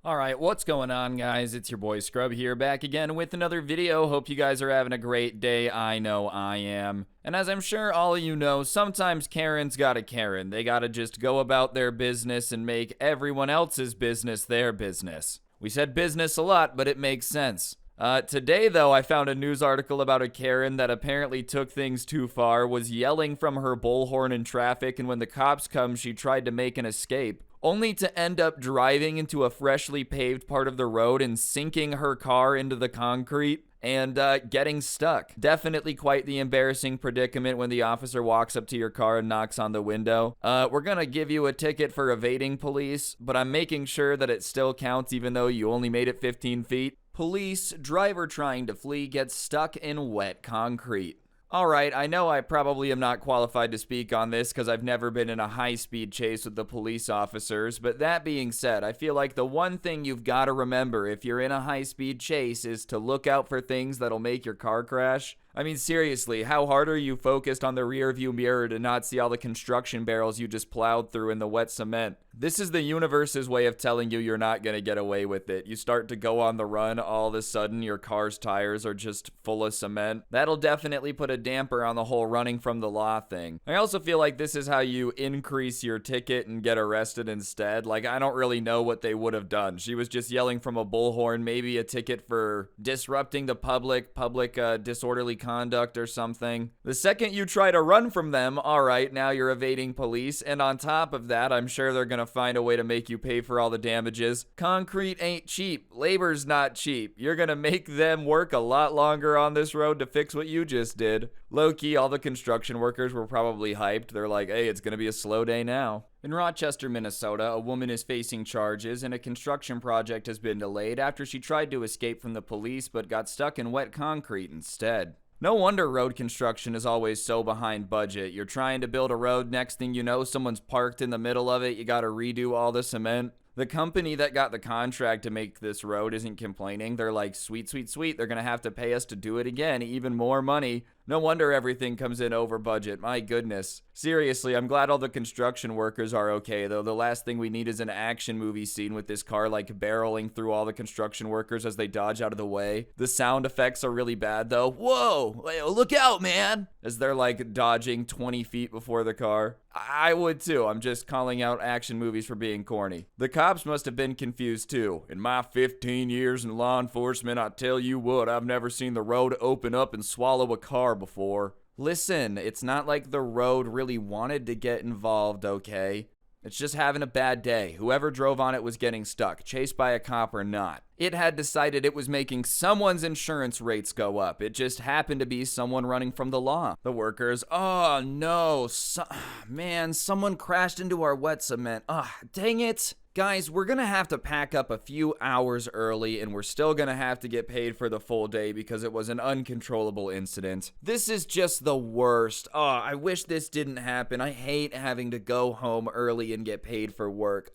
Alright, what's going on, guys? It's your boy Scrub here, back again with another video. Hope you guys are having a great day. I know I am. And as I'm sure all of you know, sometimes Karen's got a Karen. They gotta just go about their business and make everyone else's business their business. We said business a lot, but it makes sense. Today, though, I found a news article about a Karen that apparently took things too far, was yelling from her bullhorn in traffic, and when the cops come, she tried to make an escape, only to end up driving into a freshly paved part of the road and sinking her car into the concrete and getting stuck. Definitely quite the embarrassing predicament when the officer walks up to your car and knocks on the window. We're gonna give you a ticket for evading police, but I'm making sure that it still counts even though you only made it 15 feet. Police, driver trying to flee gets stuck in wet concrete. Alright, I know I probably am not qualified to speak on this because I've never been in a high-speed chase with the police officers, but that being said, I feel like the one thing you've got to remember if you're in a high-speed chase is to look out for things that'll make your car crash. I mean, seriously, how hard are you focused on the rear view mirror to not see all the construction barrels you just plowed through in the wet cement? This is the universe's way of telling you you're not going to get away with it. You start to go on the run, all of a sudden your car's tires are just full of cement. That'll definitely put a damper on the whole running from the law thing. I also feel like this is how you increase your ticket and get arrested instead. Like, I don't really know what they would have done. She was just yelling from a bullhorn, maybe a ticket for disrupting the public disorderly conduct or something. The second you try to run from them, alright, now you're evading police, and on top of that, I'm sure they're gonna find a way to make you pay for all the damages. Concrete ain't cheap. Labor's not cheap. You're gonna make them work a lot longer on this road to fix what you just did. Low-key, all the construction workers were probably hyped. They're like, hey, it's gonna be a slow day now. In Rochester, Minnesota, a woman is facing charges and a construction project has been delayed after she tried to escape from the police but got stuck in wet concrete instead. No wonder road construction is always so behind budget. You're trying to build a road, next thing you know, someone's parked in the middle of it, you gotta redo all the cement. The company that got the contract to make this road isn't complaining. They're like, sweet, sweet, sweet, they're gonna have to pay us to do it again, even more money. No wonder everything comes in over budget, my goodness. Seriously, I'm glad all the construction workers are okay, though. The last thing we need is an action movie scene with this car like barreling through all the construction workers as they dodge out of the way. The sound effects are really bad, though. Whoa, look out, man! As they're like dodging 20 feet before the car. I would too. I'm just calling out action movies for being corny. The cops must have been confused too. In my 15 years in law enforcement, I tell you what, I've never seen the road open up and swallow a car before. Listen, it's not like the road really wanted to get involved, okay? It's just having a bad day. Whoever drove on it was getting stuck, chased by a cop or not. It had decided it was making someone's insurance rates go up. It just happened to be someone running from the law. The workers, oh no, man, someone crashed into our wet cement. Dang it. Guys, we're gonna have to pack up a few hours early and we're still gonna have to get paid for the full day because it was an uncontrollable incident. This is just the worst. I wish this didn't happen. I hate having to go home early and get paid for work.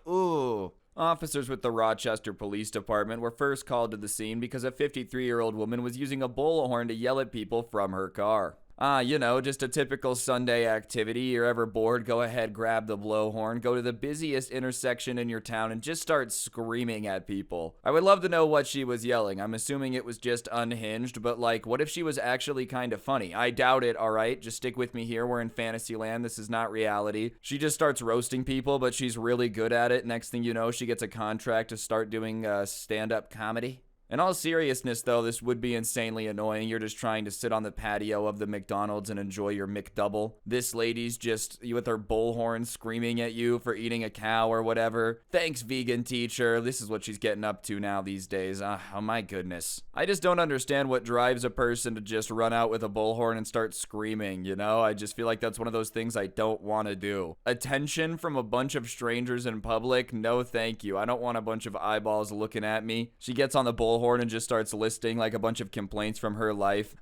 Ooh. Officers with the Rochester Police Department were first called to the scene because a 53-year-old woman was using a bullhorn to yell at people from her car. Just a typical Sunday activity. You're ever bored, go ahead, grab the blowhorn, go to the busiest intersection in your town and just start screaming at people. I would love to know what she was yelling. I'm assuming it was just unhinged, but like, what if she was actually kind of funny? I doubt it, alright? Just stick with me here. We're in fantasy land. This is not reality. She just starts roasting people, but she's really good at it. Next thing you know, she gets a contract to start doing stand-up comedy. In all seriousness, though, this would be insanely annoying. You're just trying to sit on the patio of the McDonald's and enjoy your McDouble. This lady's just with her bullhorn screaming at you for eating a cow or whatever. Thanks, vegan teacher. This is what she's getting up to now these days. Oh my goodness. I just don't understand what drives a person to just run out with a bullhorn and start screaming, you know? I just feel like that's one of those things I don't want to do. Attention from a bunch of strangers in public? No thank you. I don't want a bunch of eyeballs looking at me. She gets on the bullhorn and just starts listing like a bunch of complaints from her life.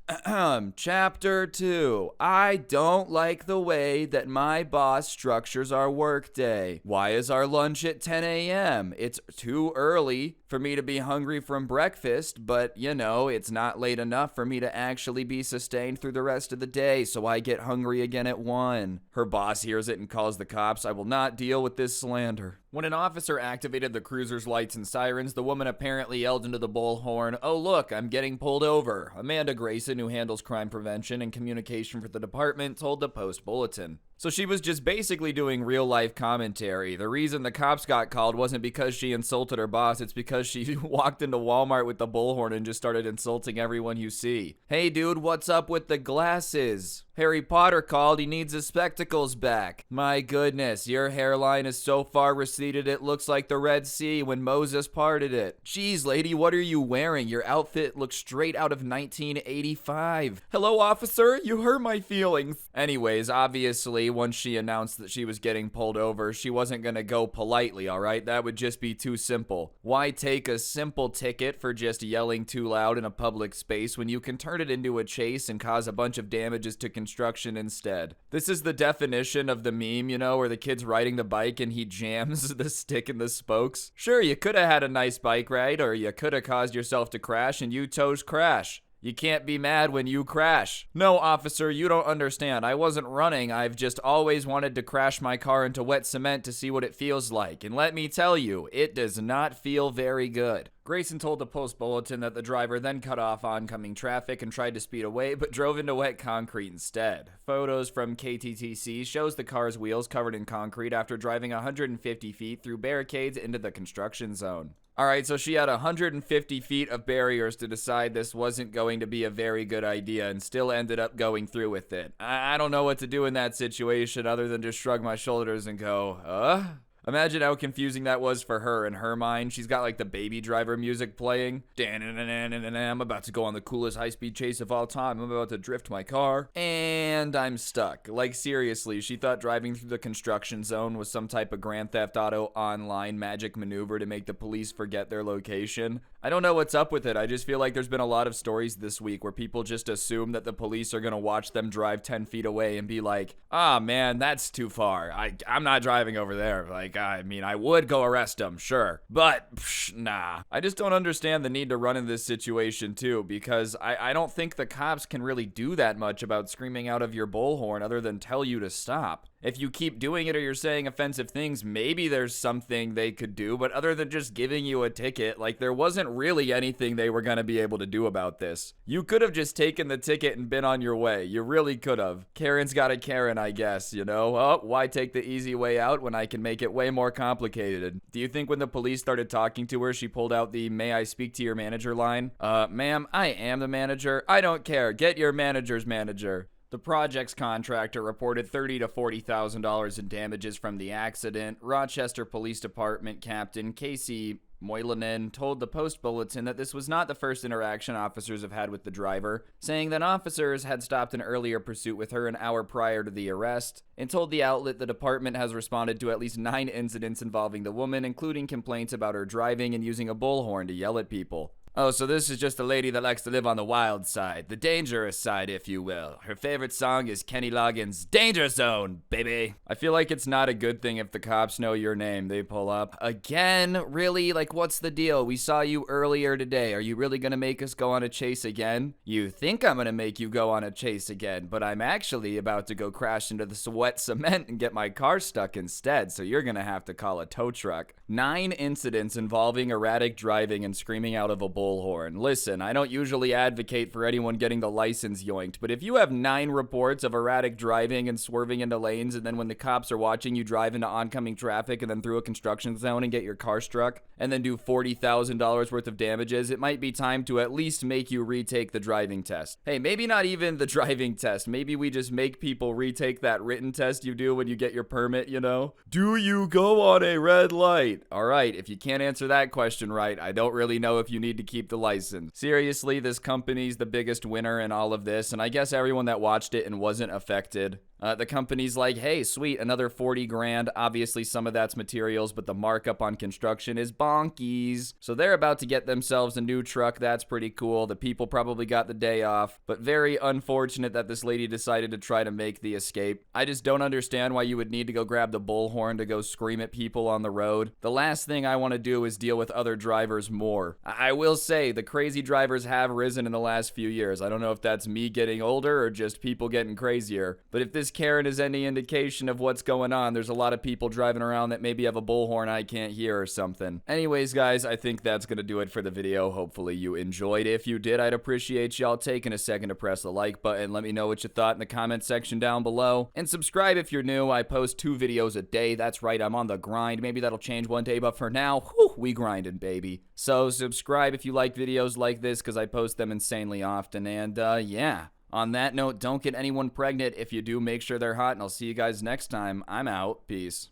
Chapter 2. I don't like the way that my boss structures our workday. Why is our lunch at 10 a.m.? It's too early for me to be hungry from breakfast, but it's not late enough for me to actually be sustained through the rest of the day, so I get hungry again at 1. Her boss hears it and calls the cops. I will not deal with this slander. When an officer activated the cruiser's lights and sirens, the woman apparently yelled into the bullhorn, "Oh look, I'm getting pulled over." Amanda Grayson, who handles crime prevention and communication for the department, told the Post-Bulletin. So she was just basically doing real-life commentary. The reason the cops got called wasn't because she insulted her boss, it's because she walked into Walmart with the bullhorn and just started insulting everyone you see. "Hey dude, what's up with the glasses? Harry Potter called, he needs his spectacles back. My goodness, your hairline is so far receded it looks like the Red Sea when Moses parted it. Geez, lady, what are you wearing? Your outfit looks straight out of 1985. Hello, officer, you hurt my feelings." Anyways, obviously, once she announced that she was getting pulled over, she wasn't gonna go politely, alright? That would just be too simple. Why take a simple ticket for just yelling too loud in a public space when you can turn it into a chase and cause a bunch of damages to construction instead? This is the definition of the meme, you know, where the kid's riding the bike and he jams the stick in the spokes. Sure, you could have had a nice bike ride, or you could have caused yourself to crash and you chose crash. You can't be mad when you crash. "No, officer, you don't understand. I wasn't running. I've just always wanted to crash my car into wet cement to see what it feels like. And let me tell you, it does not feel very good." Grayson told the Post-Bulletin that the driver then cut off oncoming traffic and tried to speed away, but drove into wet concrete instead. Photos from KTTC shows the car's wheels covered in concrete after driving 150 feet through barricades into the construction zone. Alright, so she had 150 feet of barriers to decide this wasn't going to be a very good idea and still ended up going through with it. I don't know what to do in that situation other than just shrug my shoulders and go, Imagine how confusing that was for her in her mind. She's got like the Baby Driver music playing. I'm about to go on the coolest high-speed chase of all time. I'm about to drift my car. And I'm stuck. Like seriously, she thought driving through the construction zone was some type of Grand Theft Auto online magic maneuver to make the police forget their location. I don't know what's up with it. I just feel like there's been a lot of stories this week where people just assume that the police are gonna watch them drive 10 feet away and be like, "Ah, man, that's too far. I'm not driving over there." Like, I mean, I would go arrest them, sure. But, nah. I just don't understand the need to run in this situation, too, because I don't think the cops can really do that much about screaming out of your bullhorn other than tell you to stop. If you keep doing it or you're saying offensive things, maybe there's something they could do, but other than just giving you a ticket, like there wasn't really anything they were gonna be able to do about this. You could have just taken the ticket and been on your way. You really could have. Karen's got a Karen, I guess, you know? Oh, why take the easy way out when I can make it way more complicated? Do you think when the police started talking to her, she pulled out the "May I speak to your manager" line? Ma'am, I am the manager. I don't care. Get your manager's manager. The project's contractor reported $30,000 to $40,000 in damages from the accident. Rochester Police Department Captain Casey Moylanen told the Post-Bulletin that this was not the first interaction officers have had with the driver, saying that officers had stopped an earlier pursuit with her an hour prior to the arrest, and told the outlet the department has responded to at least 9 incidents involving the woman, including complaints about her driving and using a bullhorn to yell at people. Oh, so this is just a lady that likes to live on the wild side, the dangerous side, if you will. Her favorite song is Kenny Loggins' Danger Zone, baby. I feel like it's not a good thing if the cops know your name. They pull up. Again? Really? Like, what's the deal? We saw you earlier today. Are you really gonna make us go on a chase again? You think I'm gonna make you go on a chase again, but I'm actually about to go crash into the wet cement and get my car stuck instead, so you're gonna have to call a tow truck. 9 incidents involving erratic driving and screaming out of a bullhorn. Listen, I don't usually advocate for anyone getting the license yoinked, but if you have 9 reports of erratic driving and swerving into lanes, and then when the cops are watching you drive into oncoming traffic and then through a construction zone and get your car struck, and then do $40,000 worth of damages, it might be time to at least make you retake the driving test. Hey, maybe not even the driving test. Maybe we just make people retake that written test you do when you get your permit, you know? Do you go on a red light? Alright, if you can't answer that question right, I don't really know if you need to keep the license. Seriously, this company's the biggest winner in all of this, and I guess everyone that watched it and wasn't affected. The company's like, hey, sweet, another 40 grand. Obviously, some of that's materials, but the markup on construction is bonkies. So they're about to get themselves a new truck. That's pretty cool. The people probably got the day off, but very unfortunate that this lady decided to try to make the escape. I just don't understand why you would need to go grab the bullhorn to go scream at people on the road. The last thing I want to do is deal with other drivers more. I will say the crazy drivers have risen in the last few years. I don't know if that's me getting older or just people getting crazier, but if this Karen is any indication of what's going on, there's a lot of people driving around that maybe have a bullhorn I can't hear or something. Anyways, guys, I think that's gonna do it for the video. Hopefully you enjoyed. If you did, I'd appreciate y'all taking a second to press the like button. Let me know what you thought in the comment section down below. And subscribe if you're new. I post 2 videos a day. That's right, I'm on the grind. Maybe that'll change one day, but for now, whew, we grinding, baby. So subscribe if you like videos like this, because I post them insanely often. And yeah, on that note, don't get anyone pregnant. If you do, make sure they're hot, and I'll see you guys next time. I'm out. Peace.